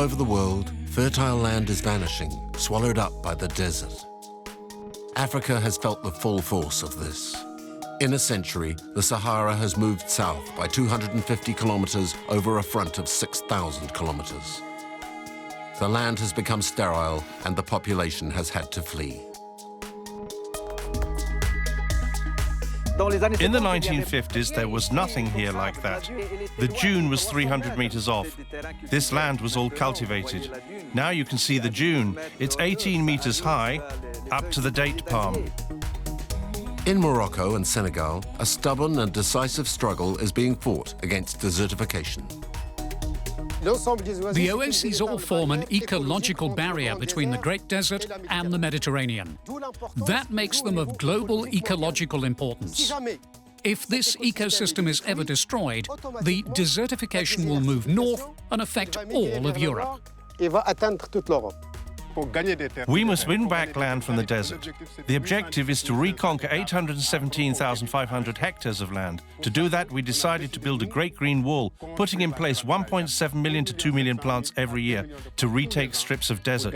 over the world, fertile land is vanishing, swallowed up by the desert. Africa has felt the full force of this. In a century, the Sahara has moved south by 250 kilometers over a front of 6,000 kilometers. The land has become sterile and the population has had to flee. In the 1950s, there was nothing here like that. The dune was 300 meters off. This land was all cultivated. Now you can see the dune. It's 18 meters high, up to the date palm. In Morocco and Senegal, a stubborn and decisive struggle is being fought against desertification. The oases all form an ecological barrier between the Great Desert and the Mediterranean. That makes them of global ecological importance. If this ecosystem is ever destroyed, the desertification will move north and affect all of Europe. We must win back land from the desert. The objective is to reconquer 817,500 hectares of land. To do that, we decided to build a Great Green Wall, putting in place 1.7 million to 2 million plants every year to retake strips of desert.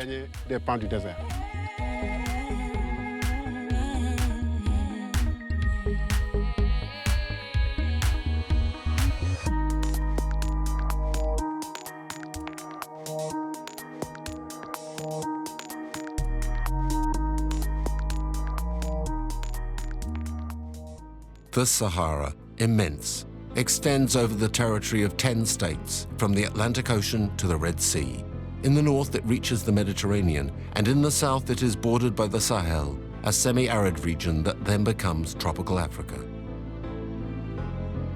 The Sahara, immense, extends over the territory of 10 states, from the Atlantic Ocean to the Red Sea. In the north, it reaches the Mediterranean, and in the south, it is bordered by the Sahel, a semi-arid region that then becomes tropical Africa.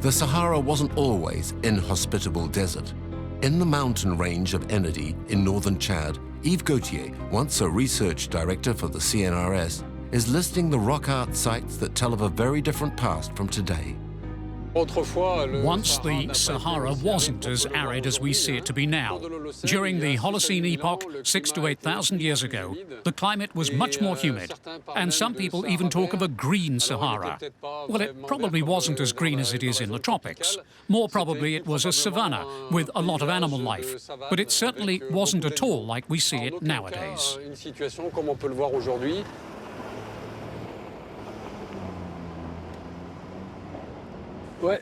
The Sahara wasn't always inhospitable desert. In the mountain range of Enedi in northern Chad, Yves Gauthier, once a research director for the CNRS, is listing the rock art sites that tell of a very different past from today. Once the Sahara wasn't as arid as we see it to be now. During the Holocene epoch, 6,000 to 8,000 years ago, the climate was much more humid, and some people even talk of a green Sahara. Well, it probably wasn't as green as it is in the tropics. More probably it was a savanna with a lot of animal life, but it certainly wasn't at all like we see it nowadays.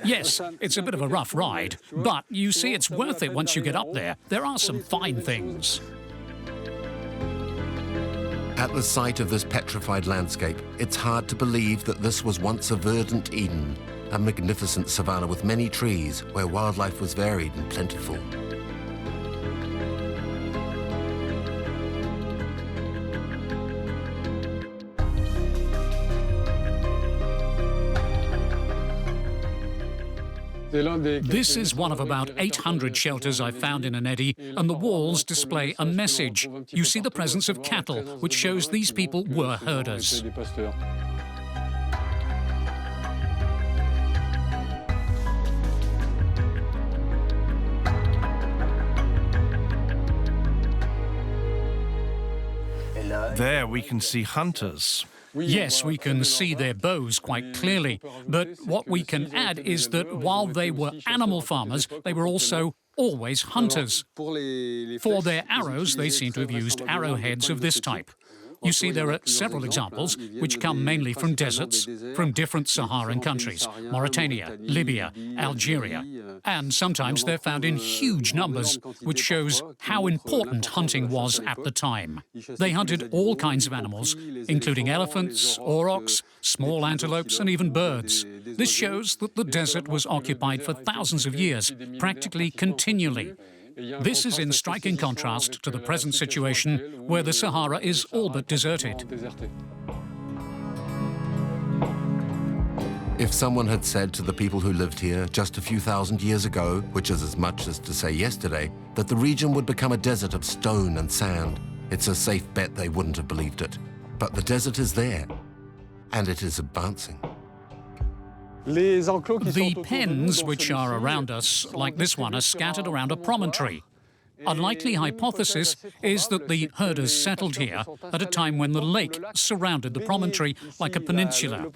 Yes, it's a bit of a rough ride, but you see it's worth it once you get up there. There are some fine things. At the sight of this petrified landscape, it's hard to believe that this was once a verdant Eden, a magnificent savanna with many trees where wildlife was varied and plentiful. This is one of about 800 shelters I've found in Enedi, and the walls display a message. You see the presence of cattle, which shows these people were herders. There we can see hunters. Yes, we can see their bows quite clearly, but what we can add is that while they were animal farmers, they were also always hunters. For their arrows, they seem to have used arrowheads of this type. You see, there are several examples which come mainly from deserts, from different Saharan countries, Mauritania, Libya, Algeria, and sometimes they're found in huge numbers, which shows how important hunting was at the time. They hunted all kinds of animals, including elephants, aurochs, small antelopes, and even birds. This shows that the desert was occupied for thousands of years, practically continually. This is in striking contrast to the present situation, where the Sahara is all but deserted. If someone had said to the people who lived here just a few thousand years ago, which is as much as to say yesterday, that the region would become a desert of stone and sand, it's a safe bet they wouldn't have believed it. But the desert is there, and it is advancing. The pens which are around us, like this one, are scattered around a promontory. A likely hypothesis is that the herders settled here at a time when the lake surrounded the promontory like a peninsula.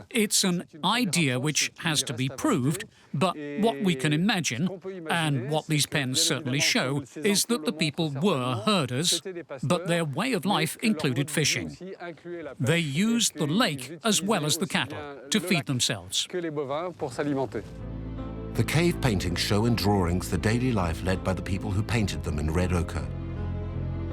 It's an idea which has to be proved, but what we can imagine, and what these pens certainly show, is that the people were herders, but their way of life included fishing. They used the lake as well as the cattle to feed themselves. The cave paintings show in drawings the daily life led by the people who painted them in red ochre.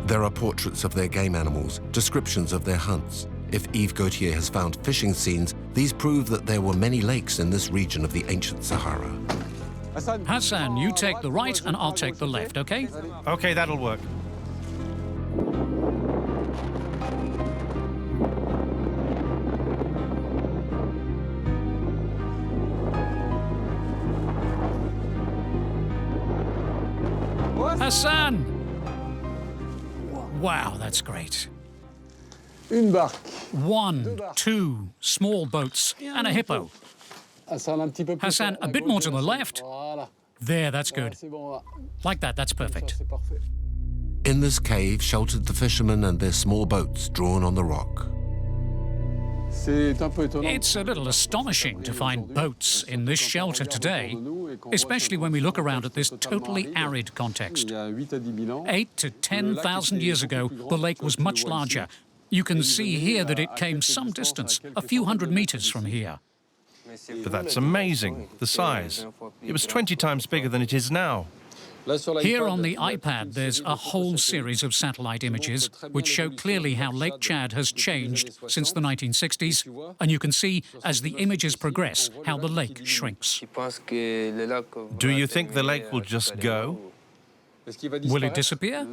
There are portraits of their game animals, descriptions of their hunts. If Yves Gauthier has found fishing scenes, these prove that there were many lakes in this region of the ancient Sahara. Hassan, you take the right and I'll take the left, okay? Okay, that'll work. Hassan! Wow, that's great. Une barque. 1, 2 small boats and a hippo. Hassan, a bit more to the left. There, that's good. Like that, that's perfect. In this cave sheltered the fishermen and their small boats drawn on the rock. It's a little astonishing to find boats in this shelter today, especially when we look around at this totally arid context. 8 to 10,000 years ago, the lake was much larger. You can see here that it came some distance, a few hundred meters from here. But that's amazing, the size. It was 20 times bigger than it is now. Here on the iPad, there's a whole series of satellite images which show clearly how Lake Chad has changed since the 1960s, and you can see, as the images progress, how the lake shrinks. Do you think the lake will just go? Will it disappear?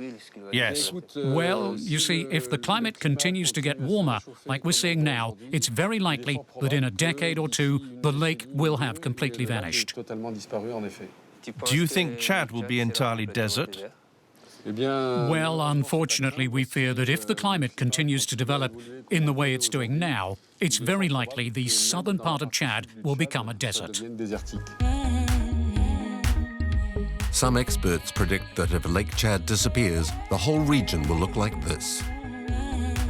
Yes. Well, you see, if the climate continues to get warmer, like we're seeing now, it's very likely that in a decade or two, the lake will have completely vanished. Do you think Chad will be entirely desert? Well, unfortunately, we fear that if the climate continues to develop in the way it's doing now, it's very likely the southern part of Chad will become a desert. Some experts predict that if Lake Chad disappears, the whole region will look like this.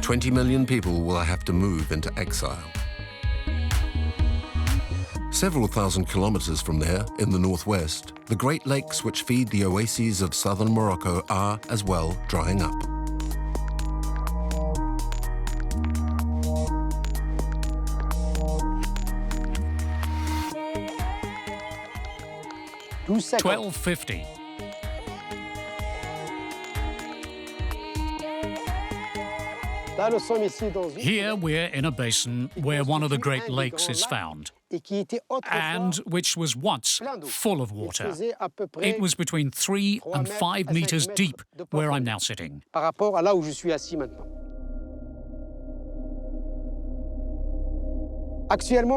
20 million people will have to move into exile. Several thousand kilometers from there, in the northwest, the Great Lakes which feed the oases of southern Morocco are, as well, drying up. $12.50. Here we're in a basin where one of the Great Lakes is found, and which was once full of water. It was between 3 and 5 meters deep where I'm now sitting.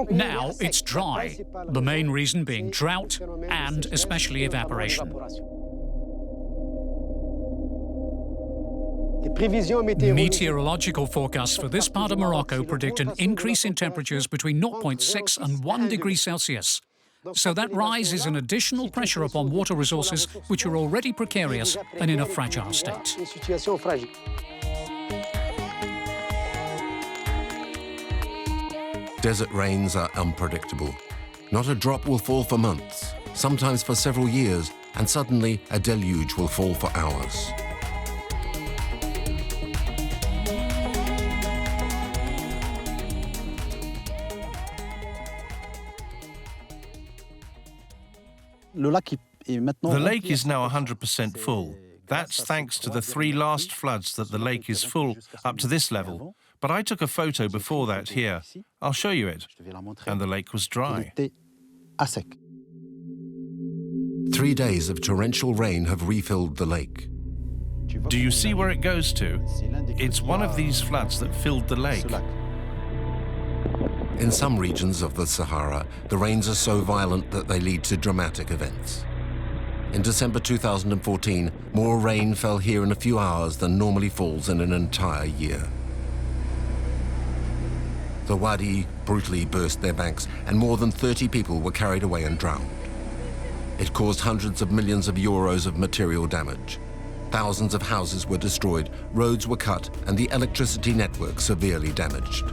Now it's dry, the main reason being drought and especially evaporation. Meteorological forecasts for this part of Morocco predict an increase in temperatures between 0.6 and 1 degree Celsius. So that rise is an additional pressure upon water resources which are already precarious and in a fragile state. Desert rains are unpredictable. Not a drop will fall for months, sometimes for several years, and suddenly a deluge will fall for hours. The lake is now 100% full. That's thanks to the 3 last floods that the lake is full up to this level. But I took a photo before that here. I'll show you it. And the lake was dry. 3 days of torrential rain have refilled the lake. Do you see where it goes to? It's one of these floods that filled the lake. In some regions of the Sahara, the rains are so violent that they lead to dramatic events. In December 2014, more rain fell here in a few hours than normally falls in an entire year. The Wadi brutally burst their banks, and more than 30 people were carried away and drowned. It caused hundreds of millions of euros of material damage. Thousands of houses were destroyed, roads were cut, and the electricity network severely damaged.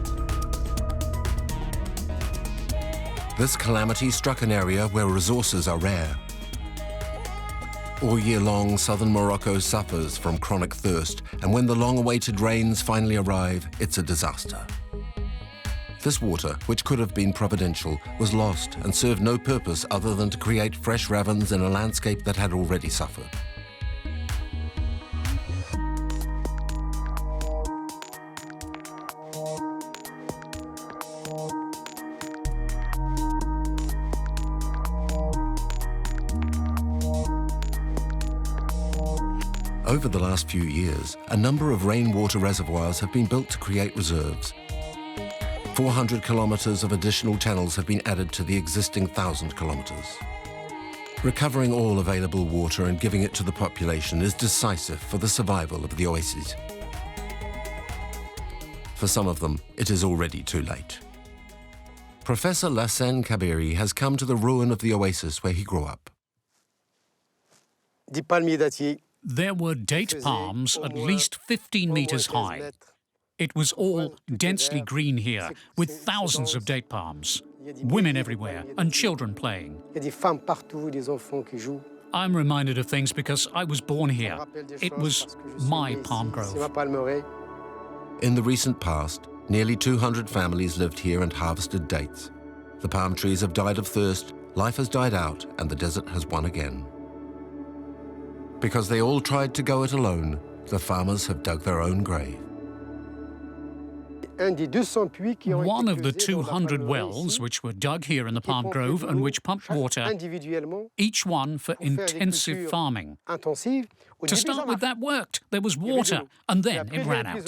This calamity struck an area where resources are rare. All year long, southern Morocco suffers from chronic thirst, and when the long-awaited rains finally arrive, it's a disaster. This water, which could have been providential, was lost and served no purpose other than to create fresh ravines in a landscape that had already suffered. Over the last few years, a number of rainwater reservoirs have been built to create reserves. 400 kilometers of additional channels have been added to the existing 1,000 kilometers. Recovering all available water and giving it to the population is decisive for the survival of the oases. For some of them, it is already too late. Professor Lassane Kabiri has come to the ruin of the oasis where he grew up. There were date palms at least 15 meters high. It was all densely green here, with thousands of date palms, women everywhere, and children playing. I'm reminded of things because I was born here. It was my palm grove. In the recent past, nearly 200 families lived here and harvested dates. The palm trees have died of thirst, life has died out, and the desert has won again. Because they all tried to go it alone, the farmers have dug their own grave. One of the 200 wells which were dug here in the palm grove and which pumped water, each one for intensive farming. To start with, that worked. There was water, and then it ran out.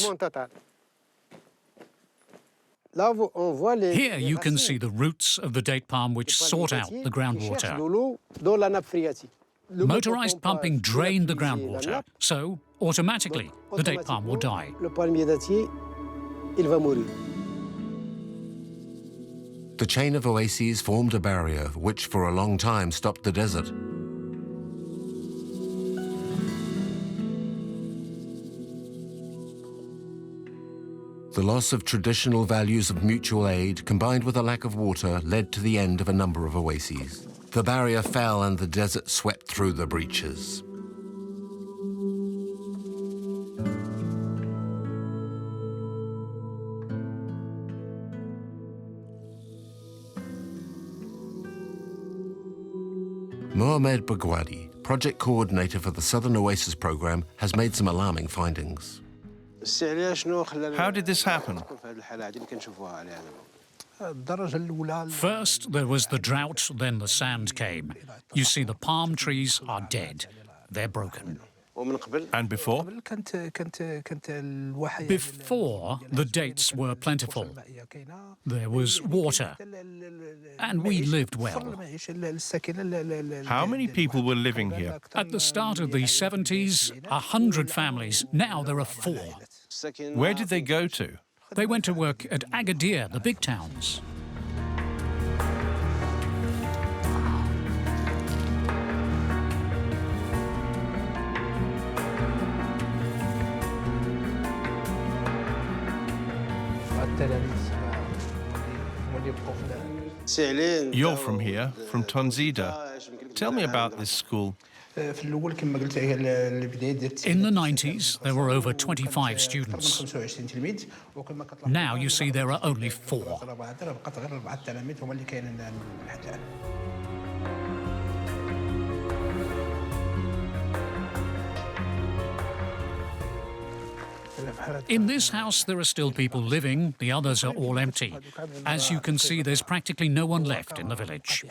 Here you can see the roots of the date palm which sought out the groundwater. Motorized pumping drained the groundwater, so automatically the date palm will die. The chain of oases formed a barrier which for a long time stopped the desert. The loss of traditional values of mutual aid combined with a lack of water led to the end of a number of oases. The barrier fell and the desert swept through the breaches. Mohamed Bagwadi, project coordinator for the Southern Oasis Programme, has made some alarming findings. How did this happen? First, there was the drought, then the sand came. You see, the palm trees are dead. They're broken. And before? Before, the dates were plentiful. There was water, and we lived well. How many people were living here? At the start of the 70s, 100 families. Now there are 4. Where did they go to? They went to work at Agadir, the big towns. You're from here, from Tonzida. Tell me about this school. In the 90s, there were over 25 students. Now you see there are only 4. In this house, there are still people living. The others are all empty. As you can see, there's practically no one left in the village.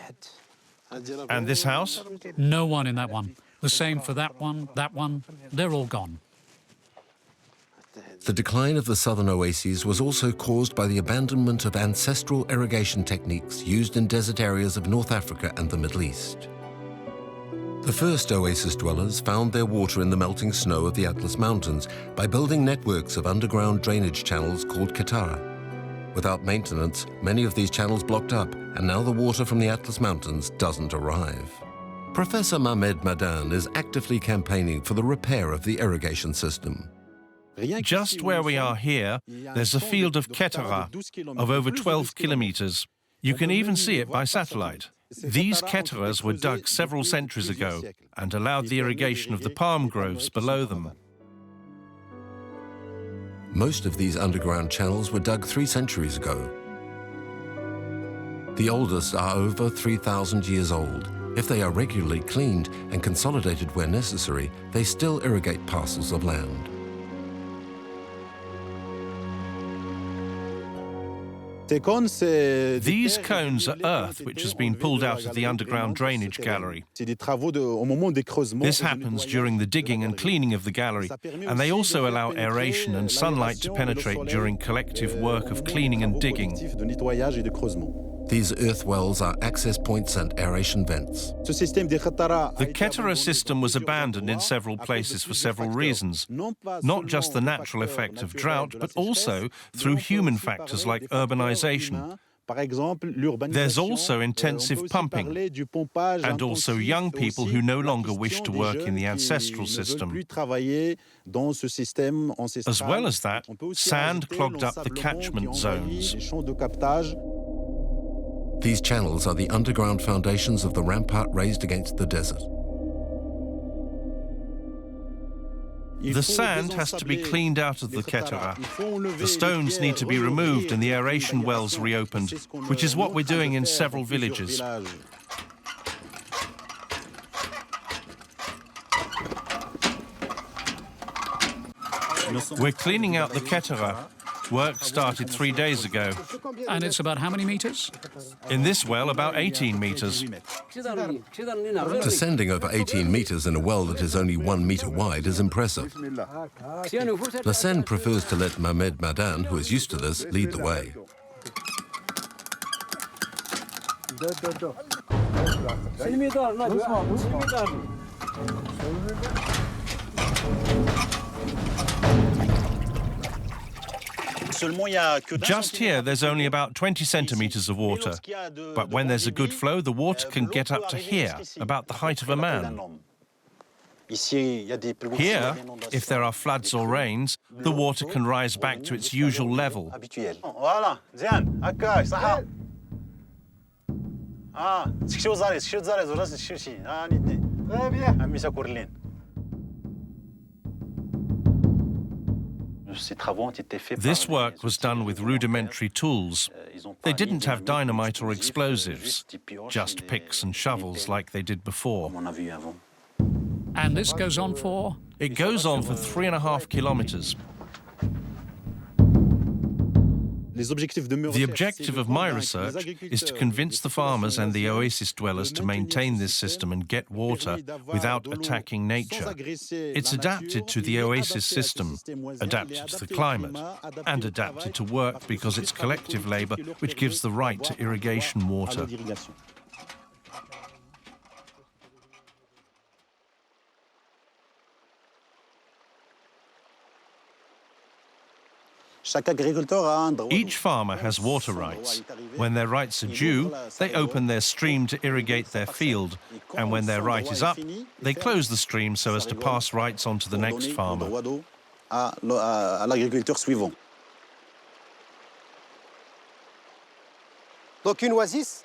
And this house? No one in that one. The same for that one. They're all gone. The decline of the southern oases was also caused by the abandonment of ancestral irrigation techniques used in desert areas of North Africa and the Middle East. The first oasis dwellers found their water in the melting snow of the Atlas Mountains by building networks of underground drainage channels called Qattara. Without maintenance, many of these channels blocked up, and now the water from the Atlas Mountains doesn't arrive. Professor Mohamed Madan is actively campaigning for the repair of the irrigation system. Just where we are here, there's a field of Ketara of over 12 kilometers. You can even see it by satellite. These Ketaras were dug several centuries ago and allowed the irrigation of the palm groves below them. Most of these underground channels were dug 3 centuries ago. The oldest are over 3,000 years old. If they are regularly cleaned and consolidated where necessary, they still irrigate parcels of land. These cones are earth which has been pulled out of the underground drainage gallery. This happens during the digging and cleaning of the gallery, and they also allow aeration and sunlight to penetrate during collective work of cleaning and digging. These earth wells are access points and aeration vents. The Ketara system was abandoned in several places for several reasons, not just the natural effect of drought, but also through human factors like urbanization. There's also intensive pumping, and also young people who no longer wish to work in the ancestral system. As well as that, sand clogged up the catchment zones. These channels are the underground foundations of the rampart raised against the desert. The sand has to be cleaned out of the Ketara. The stones need to be removed and the aeration wells reopened, which is what we're doing in several villages. We're cleaning out the Ketara. Work started 3 days ago. And it's about how many meters? In this well, about 18 meters. Descending over 18 meters in a well that is only 1 meter wide is impressive. Lassen prefers to let Mohamed Madan, who is used to this, lead the way. Just here, there's only about 20 centimeters of water. But when there's a good flow, the water can get up to here, about the height of a man. Here, if there are floods or rains, the water can rise back to its usual level. This work was done with rudimentary tools. They didn't have dynamite or explosives, just picks and shovels like they did before. And this goes on for? It goes on for 3.5 kilometers. The objective of my research is to convince the farmers and the oasis dwellers to maintain this system and get water without attacking nature. It's adapted to the oasis system, adapted to the climate, and adapted to work because it's collective labor which gives the right to irrigation water. Each farmer has water rights. When their rights are due, they open their stream to irrigate their field, and when their right is up, they close the stream so as to pass rights on to the next farmer.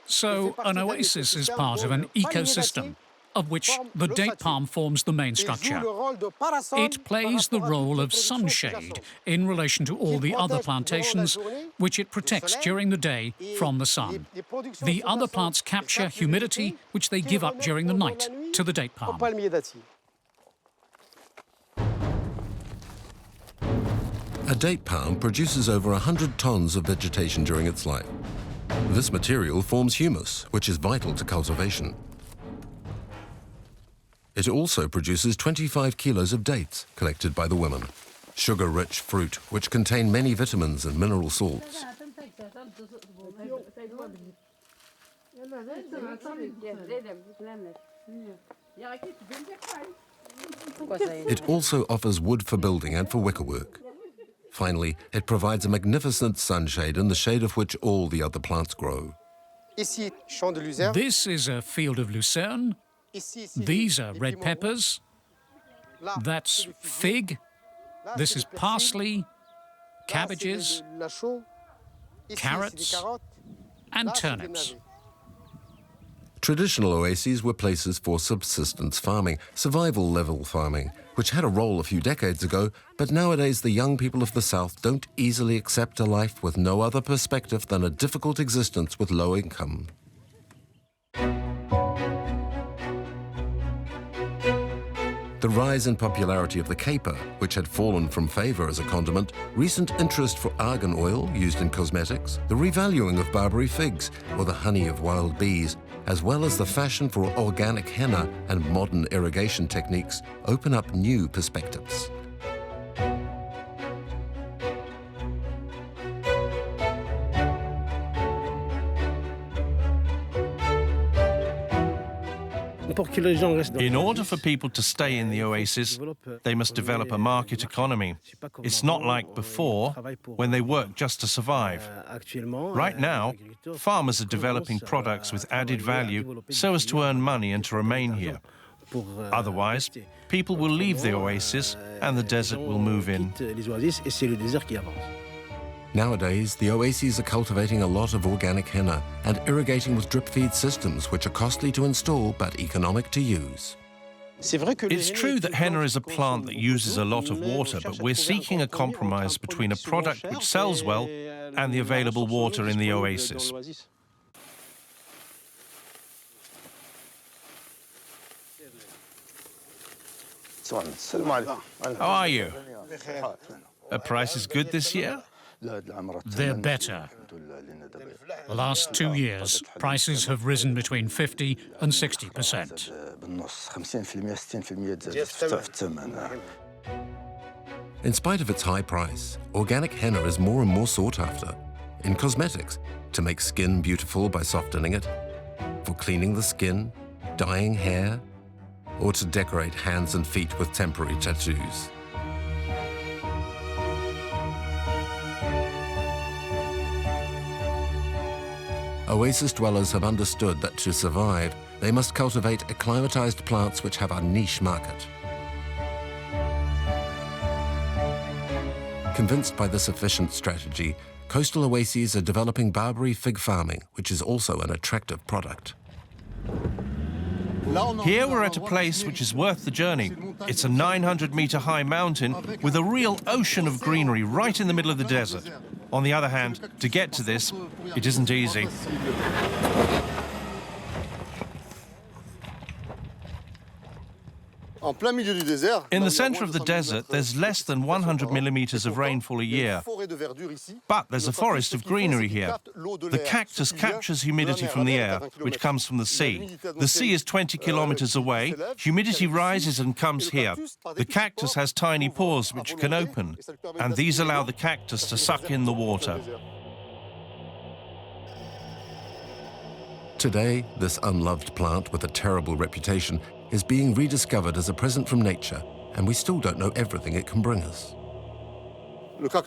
So an oasis is part of an ecosystem, of which the date palm forms the main structure. It plays the role of sunshade in relation to all the other plantations, which it protects during the day from the sun. The other plants capture humidity, which they give up during the night to the date palm. A date palm produces over 100 tons of vegetation during its life. This material forms humus, which is vital to cultivation. It also produces 25 kilos of dates collected by the women, sugar-rich fruit which contain many vitamins and mineral salts. It also offers wood for building and for wickerwork. Finally, it provides a magnificent sunshade in the shade of which all the other plants grow. This is a field of lucerne. These are red peppers. That's fig. This is parsley, cabbages, carrots, and turnips. Traditional oases were places for subsistence farming, survival-level farming, which had a role a few decades ago, but nowadays the young people of the South don't easily accept a life with no other perspective than a difficult existence with low income. The rise in popularity of the caper, which had fallen from favor as a condiment, recent interest for argan oil used in cosmetics, the revaluing of Barbary figs or the honey of wild bees, as well as the fashion for organic henna and modern irrigation techniques, open up new perspectives. In order for people to stay in the oasis, they must develop a market economy. It's not like before, when they work just to survive. Right now, farmers are developing products with added value so as to earn money and to remain here. Otherwise, people will leave the oasis and the desert will move in. Nowadays, the oases are cultivating a lot of organic henna and irrigating with drip feed systems, which are costly to install but economic to use. It's true that henna is a plant that uses a lot of water, but we're seeking a compromise between a product which sells well and the available water in the oasis. How are you? Are prices good this year? They're better. The last 2 years, prices have risen between 50 and 60%. In spite of its high price, organic henna is more and more sought after. In cosmetics, to make skin beautiful by softening it, for cleaning the skin, dyeing hair, or to decorate hands and feet with temporary tattoos. Oasis dwellers have understood that to survive, they must cultivate acclimatized plants which have a niche market. Convinced by this efficient strategy, coastal oases are developing Barbary fig farming, which is also an attractive product. Here we're at a place which is worth the journey. It's a 900-meter high mountain with a real ocean of greenery right in the middle of the desert. On the other hand, to get to this, it isn't easy. In the center of the desert, there's less than 100 millimeters of rainfall a year. But there's a forest of greenery here. The cactus captures humidity from the air, which comes from the sea. The sea is 20 kilometers away. Humidity rises and comes here. The cactus has tiny pores which can open, and these allow the cactus to suck in the water. Today, this unloved plant with a terrible reputation is being rediscovered as a present from nature, and we still don't know everything it can bring us.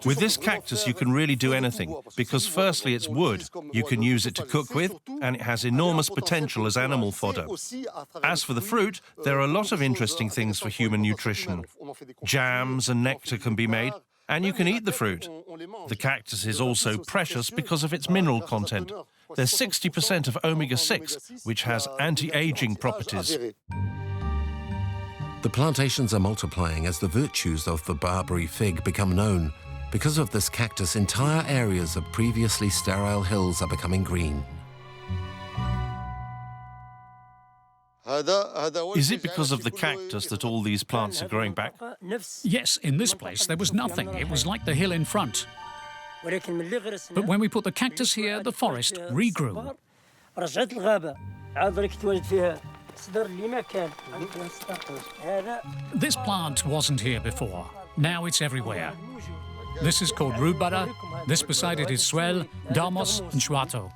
With this cactus, you can really do anything, because firstly, it's wood. You can use it to cook with, and it has enormous potential as animal fodder. As for the fruit, there are a lot of interesting things for human nutrition. Jams and nectar can be made, and you can eat the fruit. The cactus is also precious because of its mineral content. There's 60% of omega-6, which has anti-aging properties. The plantations are multiplying as the virtues of the Barbary fig become known. Because of this cactus, entire areas of previously sterile hills are becoming green. Is it because of the cactus that all these plants are growing back? Yes, in this place there was nothing. It was like the hill in front. But when we put the cactus here, the forest regrew. This plant wasn't here before. Now it's everywhere. This is called rhubarb. This beside it is swell, damos, and shuato.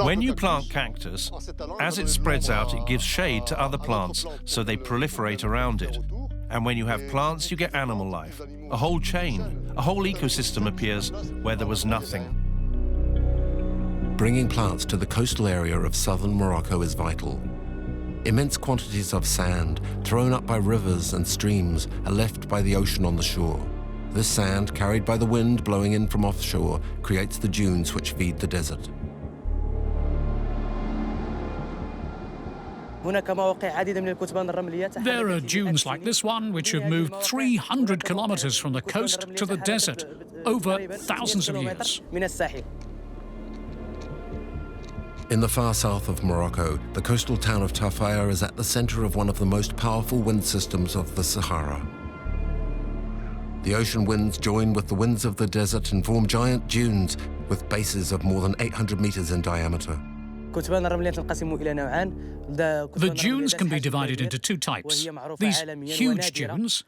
When you plant cactus, as it spreads out, it gives shade to other plants, so they proliferate around it. And when you have plants, you get animal life. A whole chain, a whole ecosystem appears where there was nothing. Bringing plants to the coastal area of southern Morocco is vital. Immense quantities of sand, thrown up by rivers and streams, are left by the ocean on the shore. This sand, carried by the wind blowing in from offshore, creates the dunes which feed the desert. There are dunes like this one which have moved 300 kilometers from the coast to the desert over thousands of years. In the far south of Morocco, the coastal town of Tafaya is at the center of one of the most powerful wind systems of the Sahara. The ocean winds join with the winds of the desert and form giant dunes with bases of more than 800 meters in diameter. The dunes can be divided into two types. These huge dunes,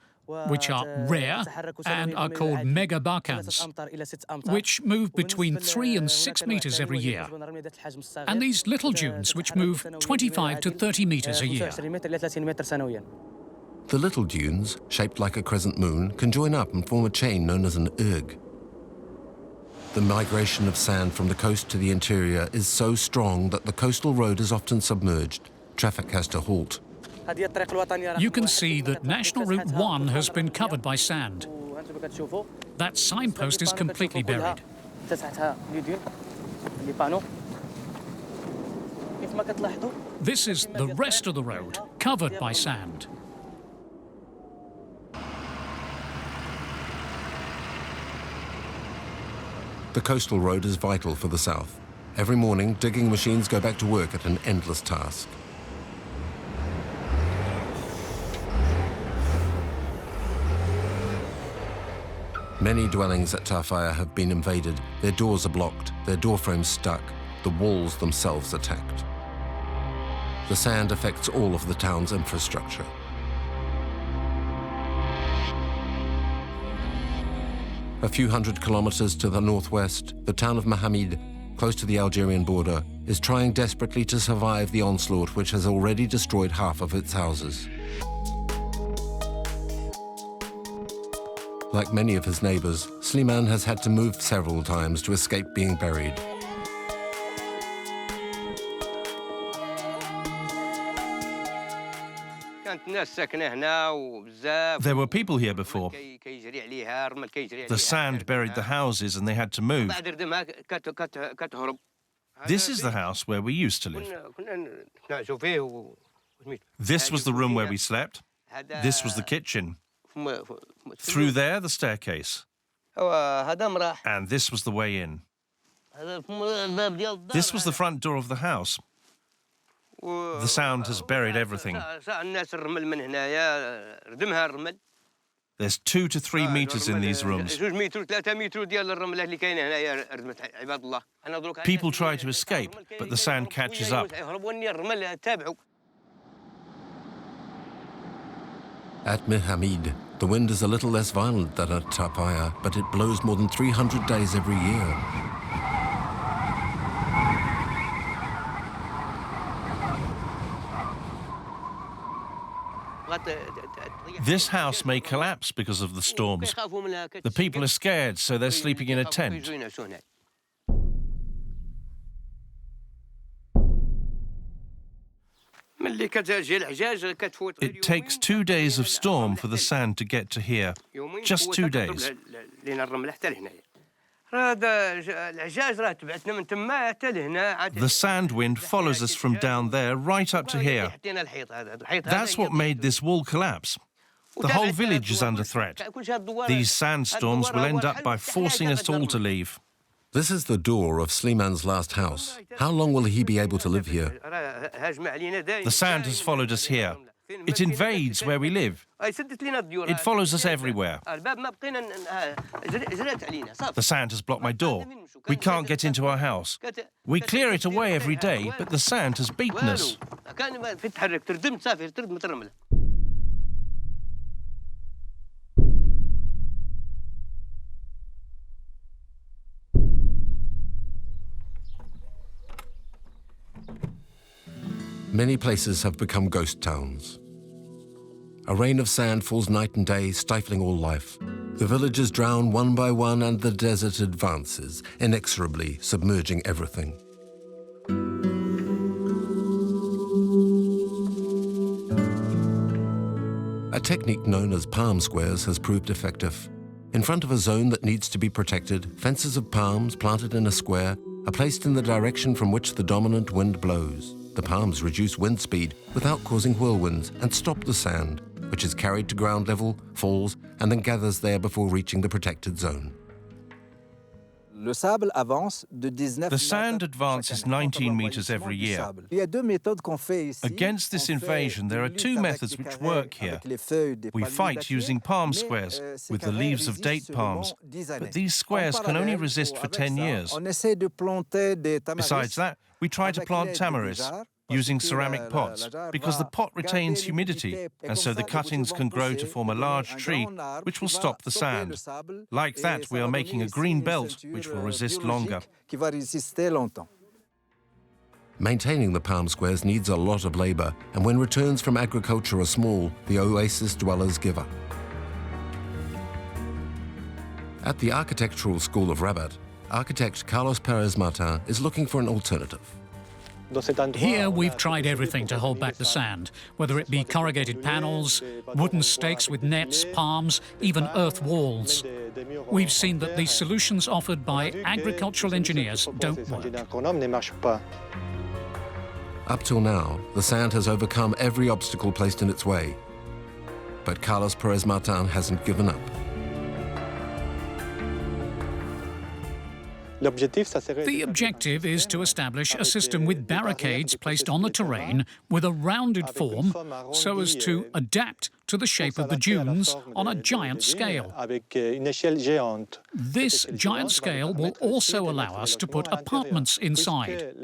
which are rare and are called megabarkans, which move between 3 and 6 meters every year. And these little dunes, which move 25 to 30 meters a year. The little dunes, shaped like a crescent moon, can join up and form a chain known as an erg. The migration of sand from the coast to the interior is so strong that the coastal road is often submerged. Traffic has to halt. You can see that National Route 1 has been covered by sand. That signpost is completely buried. This is the rest of the road, covered by sand. The coastal road is vital for the south. Every morning, digging machines go back to work at an endless task. Many dwellings at Tafaya have been invaded. Their doors are blocked, their doorframes stuck, the walls themselves attacked. The sand affects all of the town's infrastructure. A few hundred kilometers to the northwest, the town of Mohammed, close to the Algerian border, is trying desperately to survive the onslaught which has already destroyed half of its houses. Like many of his neighbors, Slimane has had to move several times to escape being buried. There were people here before. The sand buried the houses and they had to move. This is the house where we used to live. This was the room where we slept. This was the kitchen. Through there, the staircase. And this was the way in. This was the front door of the house. The sound has buried everything. There's 2 to 3 meters in these rooms. People try to escape, but the sand catches up. At Mohammed, the wind is a little less violent than at Tafaya, but it blows more than 300 days every year. This house may collapse because of the storms. The people are scared, so they're sleeping in a tent. It takes 2 days of storm for the sand to get to here. Just 2 days. The sand wind follows us from down there right up to here. That's what made this wall collapse. The whole village is under threat. These sandstorms will end up by forcing us all to leave. This is the door of Slimane's last house. How long will he be able to live here? The sand has followed us here. It invades where we live. It follows us everywhere. The sand has blocked my door. We can't get into our house. We clear it away every day, but the sand has beaten us. Many places have become ghost towns. A rain of sand falls night and day, stifling all life. The villages drown one by one and the desert advances, inexorably submerging everything. A technique known as palm squares has proved effective. In front of a zone that needs to be protected, fences of palms planted in a square are placed in the direction from which the dominant wind blows. The palms reduce wind speed without causing whirlwinds and stop the sand, which is carried to ground level, falls, and then gathers there before reaching the protected zone. The sand advances 19 meters every year. Against this invasion, there are two methods which work here. We fight using palm squares with the leaves of date palms, but these squares can only resist for 10 years. Besides that, we try to plant tamaris using ceramic pots because the pot retains humidity, and so the cuttings can grow to form a large tree which will stop the sand. Like that, we are making a green belt which will resist longer. Maintaining the palm squares needs a lot of labor, and when returns from agriculture are small, the oasis dwellers give up. At the Architectural School of Rabat, architect Carlos Perez Martin is looking for an alternative. Here we've tried everything to hold back the sand, whether it be corrugated panels, wooden stakes with nets, palms, even earth walls. We've seen that the solutions offered by agricultural engineers don't work. Up till now, the sand has overcome every obstacle placed in its way. But Carlos Perez Martin hasn't given up. The objective is to establish a system with barricades placed on the terrain with a rounded form so as to adapt to the shape of the dunes on a giant scale. This giant scale will also allow us to put apartments inside.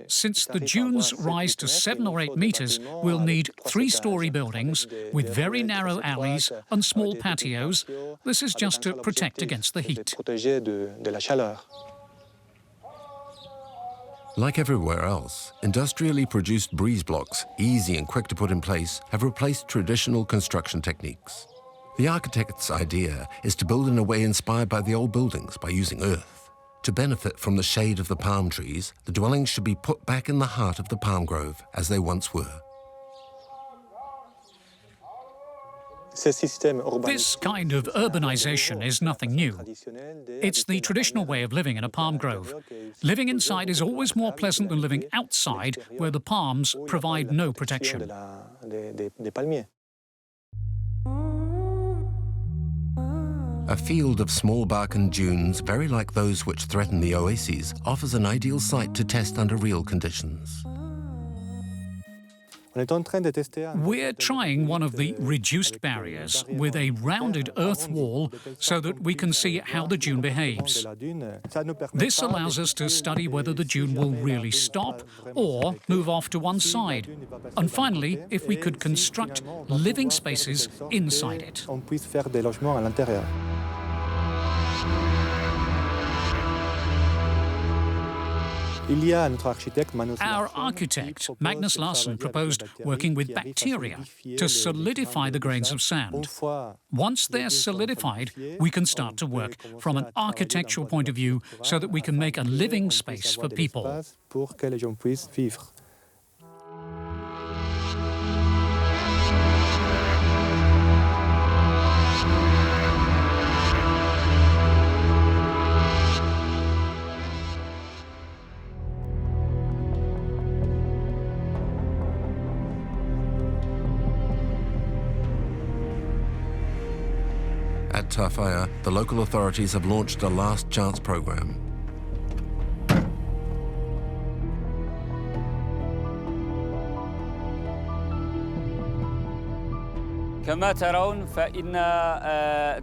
Since the dunes rise to 7 or 8 meters, we'll need 3-story buildings with very narrow alleys and small patios. This is just to protect against the heat. Like everywhere else, industrially produced breeze blocks, easy and quick to put in place, have replaced traditional construction techniques. The architect's idea is to build in a way inspired by the old buildings by using earth. To benefit from the shade of the palm trees, the dwellings should be put back in the heart of the palm grove as they once were. This kind of urbanization is nothing new. It's the traditional way of living in a palm grove. Living inside is always more pleasant than living outside, where the palms provide no protection. A field of small bark dunes, very like those which threaten the oases, offers an ideal site to test under real conditions. We're trying one of the reduced barriers with a rounded earth wall so that we can see how the dune behaves. This allows us to study whether the dune will really stop or move off to one side. And finally, if we could construct living spaces inside it. Our architect, Magnus Larsen, proposed working with bacteria to solidify the grains of sand. Once they're solidified, we can start to work from an architectural point of view so that we can make a living space for people. At Tafaya, the local authorities have launched a last chance program. كما ترون فإن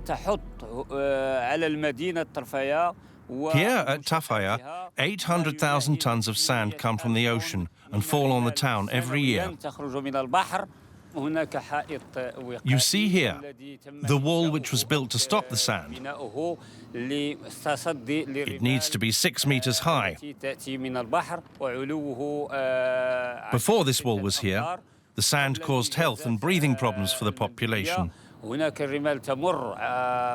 تحط على المدينة طرفايا. Here at Tafaya, 800,000 tons of sand come from the ocean and fall on the town every year. You see here the wall which was built to stop the sand. It needs to be 6 meters high. Before this wall was here, the sand caused health and breathing problems for the population. هناك الرمال تمر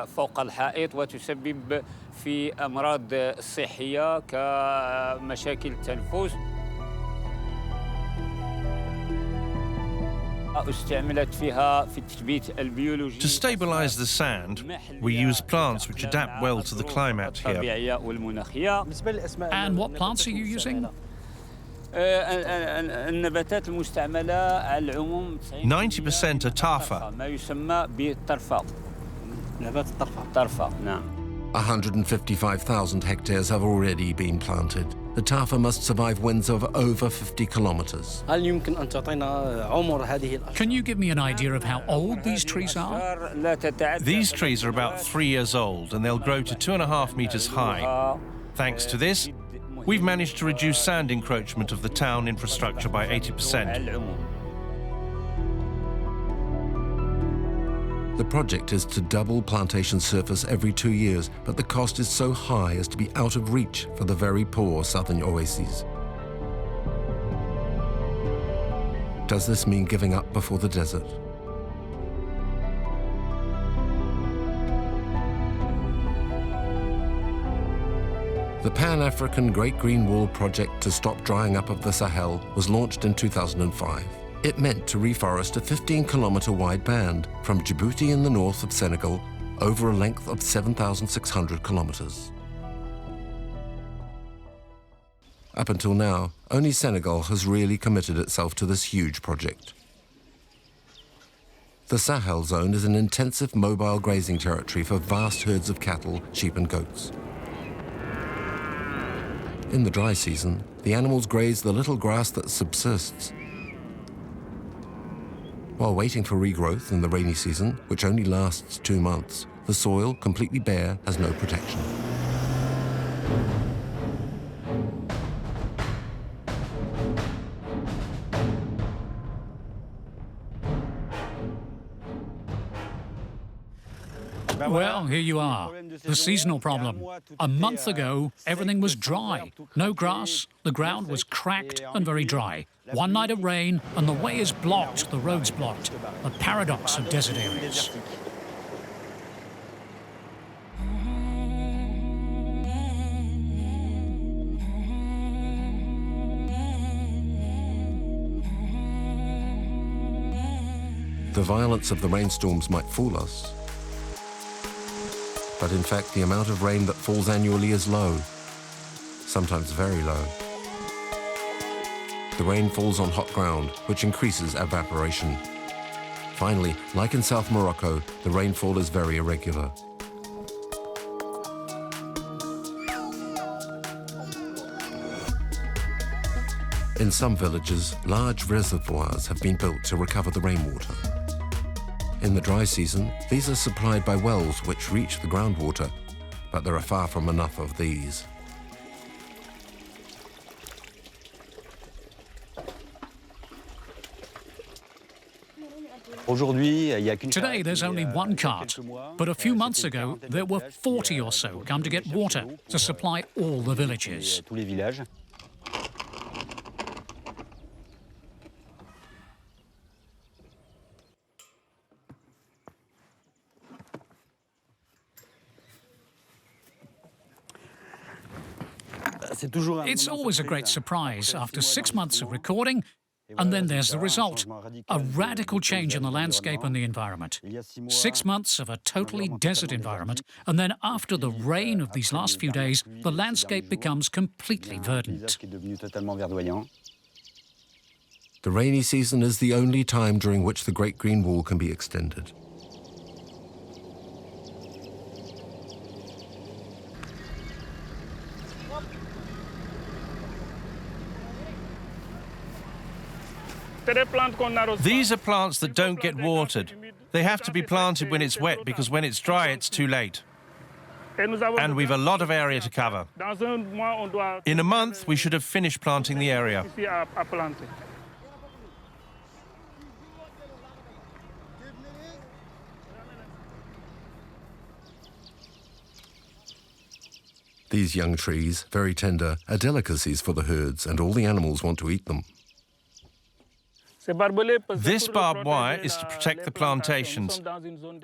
فوق الحائط وتسبب في أمراض صحية كمشاكل التنفس. استعملت فيها في التثبيت البيولوجي. To stabilize the sand, we use plants which adapt well to the climate here. الطبيعية والمناخية. And what plants are you using? النباتات المستعملة على العموم 90% are tufa. ما يسمى بالطرفة. نبات الطرفة نعم. 155,000 hectares have already been planted. The tufa must survive winds of over 50 kilometers. هل يمكن أن تعطينا عمر هذه الأشجار؟ Can you give me an idea of how old these trees are? These trees are about 3 years old and they'll grow to 2.5 meters high. Thanks to this, we've managed to reduce sand encroachment of the town infrastructure by 80%. The project is to double plantation surface every 2 years, but the cost is so high as to be out of reach for the very poor southern oases. Does this mean giving up before the desert? The Pan-African Great Green Wall project to stop drying up of the Sahel was launched in 2005. It meant to reforest a 15-kilometre wide band from Djibouti in the north of Senegal over a length of 7,600 kilometres. Up until now, only Senegal has really committed itself to this huge project. The Sahel zone is an intensive mobile grazing territory for vast herds of cattle, sheep and goats. In the dry season, the animals graze the little grass that subsists. While waiting for regrowth in the rainy season, which only lasts 2 months, the soil, completely bare, has no protection. Well, here you are. The seasonal problem. A month ago, everything was dry. No grass, the ground was cracked and very dry. One night of rain and the way is blocked, the road's blocked. The paradox of desert areas. The violence of the rainstorms might fool us. But in fact, the amount of rain that falls annually is low, sometimes very low. The rain falls on hot ground, which increases evaporation. Finally, like in South Morocco, the rainfall is very irregular. In some villages, large reservoirs have been built to recover the rainwater. In the dry season, these are supplied by wells which reach the groundwater, but there are far from enough of these. Today there's only one cart, but a few months ago there were 40 or so come to get water to supply all the villages. It's always a great surprise after 6 months of recording, and then there's the result, a radical change in the landscape and the environment. 6 months of a totally desert environment, and then after the rain of these last few days, the landscape becomes completely verdant. The rainy season is the only time during which the Great Green Wall can be extended. These are plants that don't get watered. They have to be planted when it's wet because when it's dry, it's too late. And we've a lot of area to cover. In a month, we should have finished planting the area. These young trees, very tender, are delicacies for the herds, and all the animals want to eat them. This barbed wire is to protect the plantations.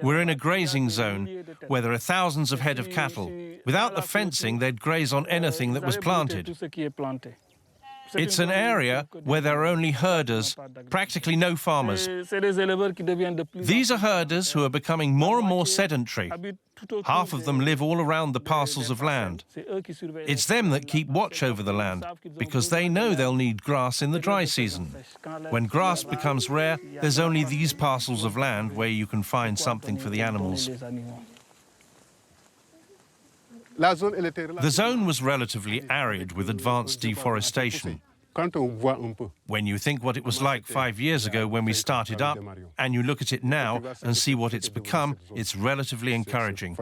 We're in a grazing zone where there are thousands of head of cattle. Without the fencing, they'd graze on anything that was planted. It's an area where there are only herders, practically no farmers. These are herders who are becoming more and more sedentary. Half of them live all around the parcels of land. It's them that keep watch over the land, because they know they'll need grass in the dry season. When grass becomes rare, there's only these parcels of land where you can find something for the animals. The zone was relatively arid with advanced deforestation. When you think what it was like 5 years ago when we started up, and you look at it now and see what it's become, it's relatively encouraging.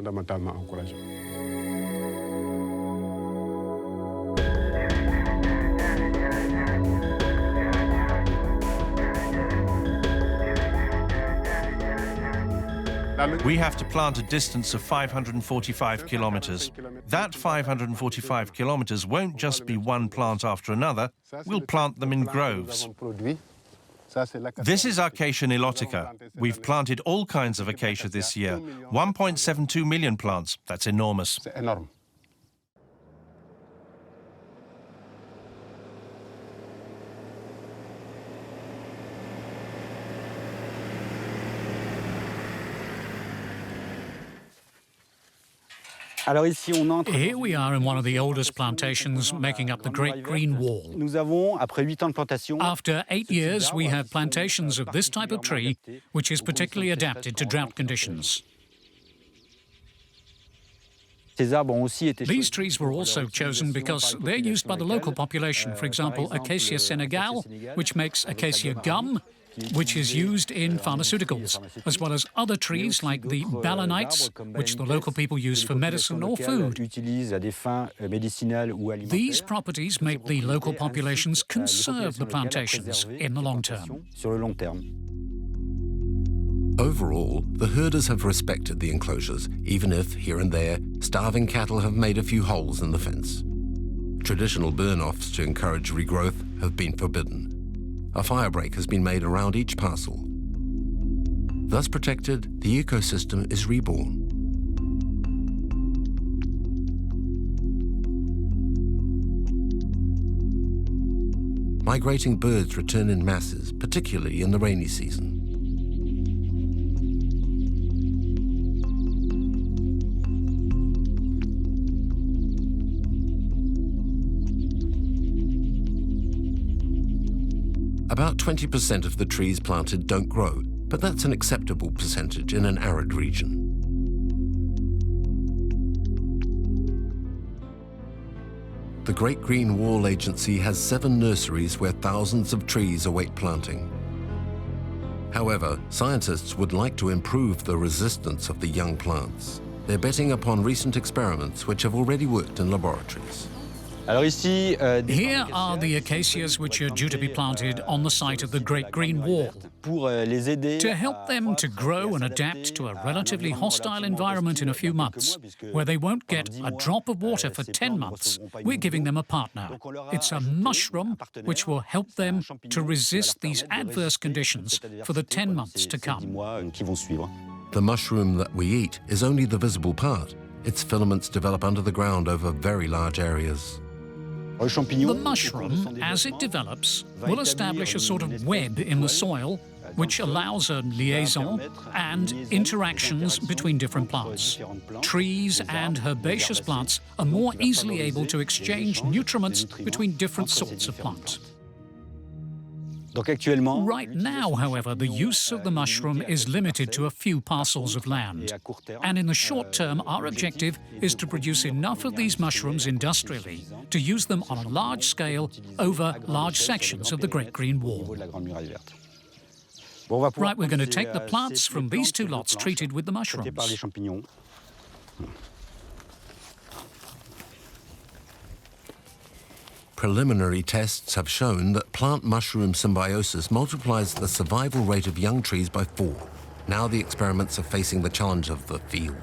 We have to plant a distance of 545 kilometers. That 545 kilometers won't just be one plant after another. We'll plant them in groves. This is Acacia nilotica. We've planted all kinds of acacia this year. 1.72 million plants. That's enormous. Here we are in one of the oldest plantations making up the Great Green Wall. After 8 years, we have plantations of this type of tree, which is particularly adapted to drought conditions. These trees were also chosen because they're used by the local population. For example, Acacia Senegal, which makes acacia gum, which is used in pharmaceuticals, as well as other trees like the balanites, which the local people use for medicine or food. These properties make the local populations conserve the plantations in the long term. Overall, the herders have respected the enclosures, even if, here and there, starving cattle have made a few holes in the fence. Traditional burn-offs to encourage regrowth have been forbidden. A fire break has been made around each parcel. Thus protected, the ecosystem is reborn. Migrating birds return in masses, particularly in the rainy season. About 20% of the trees planted don't grow, but that's an acceptable percentage in an arid region. The Great Green Wall Agency has 7 nurseries where thousands of trees await planting. However, scientists would like to improve the resistance of the young plants. They're betting upon recent experiments which have already worked in laboratories. Here are the acacias which are due to be planted on the site of the Great Green Wall. To help them to grow and adapt to a relatively hostile environment in a few months, where they won't get a drop of water for 10 months, we're giving them a partner. It's a mushroom which will help them to resist these adverse conditions for the 10 months to come. The mushroom that we eat is only the visible part. Its filaments develop under the ground over very large areas. The mushroom, as it develops, will establish a sort of web in the soil which allows a liaison and interactions between different plants. Trees and herbaceous plants are more easily able to exchange nutriments between different sorts of plants. Right now, however, the use of the mushroom is limited to a few parcels of land. And in the short term, our objective is to produce enough of these mushrooms industrially to use them on a large scale over large sections of the Great Green Wall. Right, we're going to take the plants from these 2 lots treated with the mushrooms. Preliminary tests have shown that plant mushroom symbiosis multiplies the survival rate of young trees by 4. Now the experiments are facing the challenge of the field.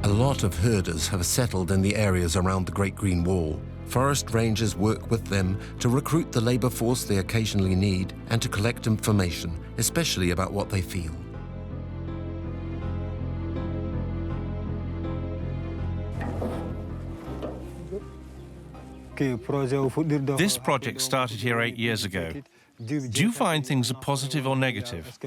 A lot lot of herders have settled in the areas around the Great Green Wall. Forest rangers work with them to recruit the labor force they occasionally need and to collect information, especially about what they feel. This project started here 8 years ago. Do you find things are positive or negative?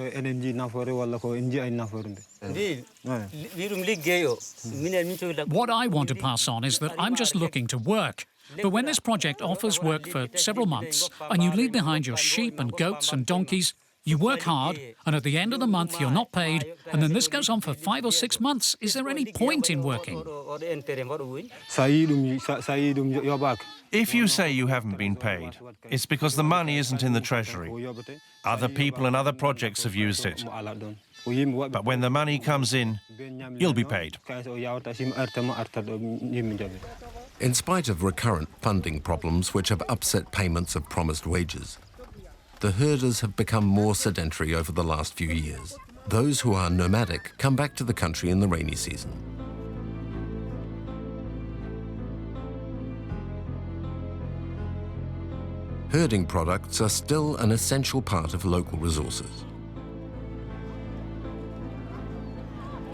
What I want to pass on is that I'm just looking to work. But when this project offers work for several months and you leave behind your sheep and goats and donkeys, you work hard, and at the end of the month you're not paid, and then this goes on for 5 or 6 months. Is there any point in working? If you say you haven't been paid, it's because the money isn't in the treasury. Other people and other projects have used it. But when the money comes in, you'll be paid. In spite of recurrent funding problems which have upset payments of promised wages, the herders have become more sedentary over the last few years. Those who are nomadic come back to the country in the rainy season. Herding products are still an essential part of local resources.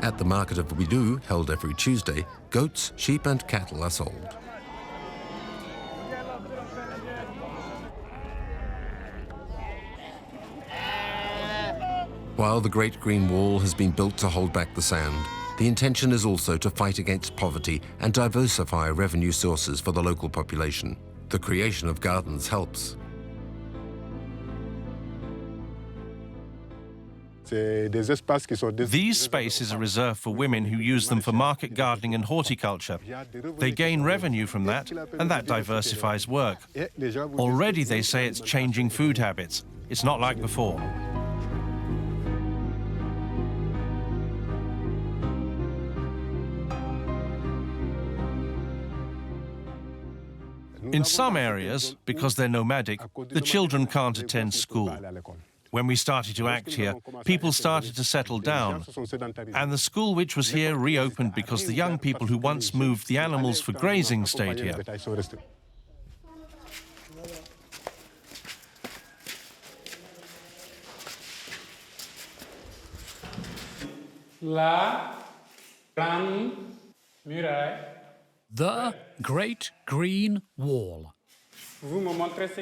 At the market of Bidou, held every Tuesday, goats, sheep and cattle are sold. While the Great Green Wall has been built to hold back the sand, the intention is also to fight against poverty and diversify revenue sources for the local population. The creation of gardens helps. These spaces are reserved for women who use them for market gardening and horticulture. They gain revenue from that, and that diversifies work. Already they say it's changing food habits. It's not like before. In some areas, because they're nomadic, the children can't attend school. When we started to act here, people started to settle down. And the school which was here reopened because the young people who once moved the animals for grazing stayed here. The Great Green Wall.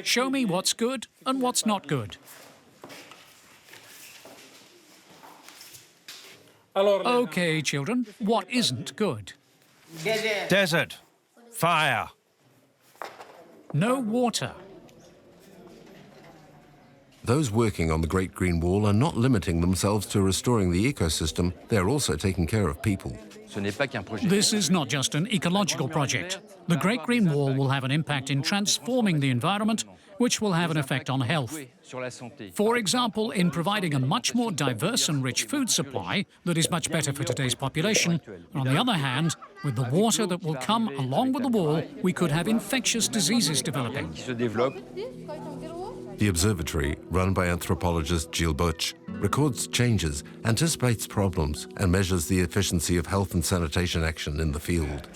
Show me what's good and what's not good. Okay, children, what isn't good? Desert. Fire. No water. Those working on the Great Green Wall are not limiting themselves to restoring the ecosystem, they're also taking care of people. This is not just an ecological project. The Great Green Wall will have an impact in transforming the environment, which will have an effect on health. For example, in providing a much more diverse and rich food supply that is much better for today's population. And on the other hand, with the water that will come along with the wall, we could have infectious diseases developing. The observatory, run by anthropologist Gilles Butch, records changes, anticipates problems, and measures the efficiency of health and sanitation action in the field.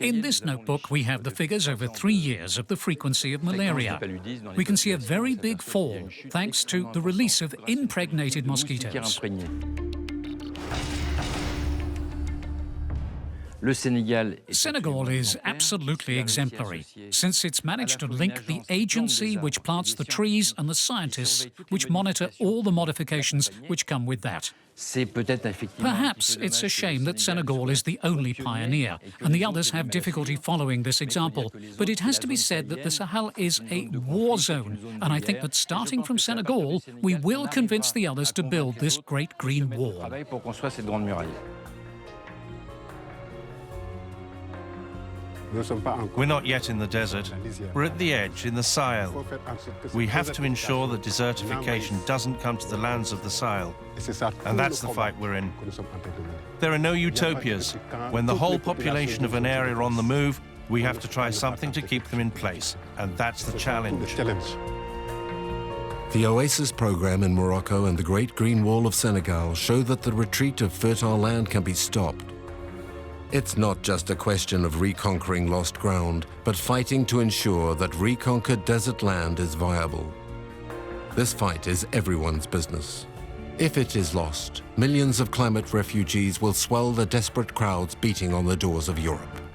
In this notebook, we have the figures over 3 years of the frequency of malaria. We can see a very big fall thanks to the release of impregnated mosquitoes. Senegal is absolutely exemplary, since it's managed to link the agency which plants the trees and the scientists which monitor all the modifications which come with that. Perhaps it's a shame that Senegal is the only pioneer, and the others have difficulty following this example. But it has to be said that the Sahara is a war zone, and I think that starting from Senegal, we will convince the others to build this Great Green Wall. We're not yet in the desert. We're at the edge, in the Sahel. We have to ensure that desertification doesn't come to the lands of the Sahel. And that's the fight we're in. There are no utopias. When the whole population of an area are on the move, we have to try something to keep them in place. And that's the challenge. The Oasis Programme in Morocco and the Great Green Wall of Senegal show that the retreat of fertile land can be stopped. It's not just a question of reconquering lost ground, but fighting to ensure that reconquered desert land is viable. This fight is everyone's business. If it is lost, millions of climate refugees will swell the desperate crowds beating on the doors of Europe.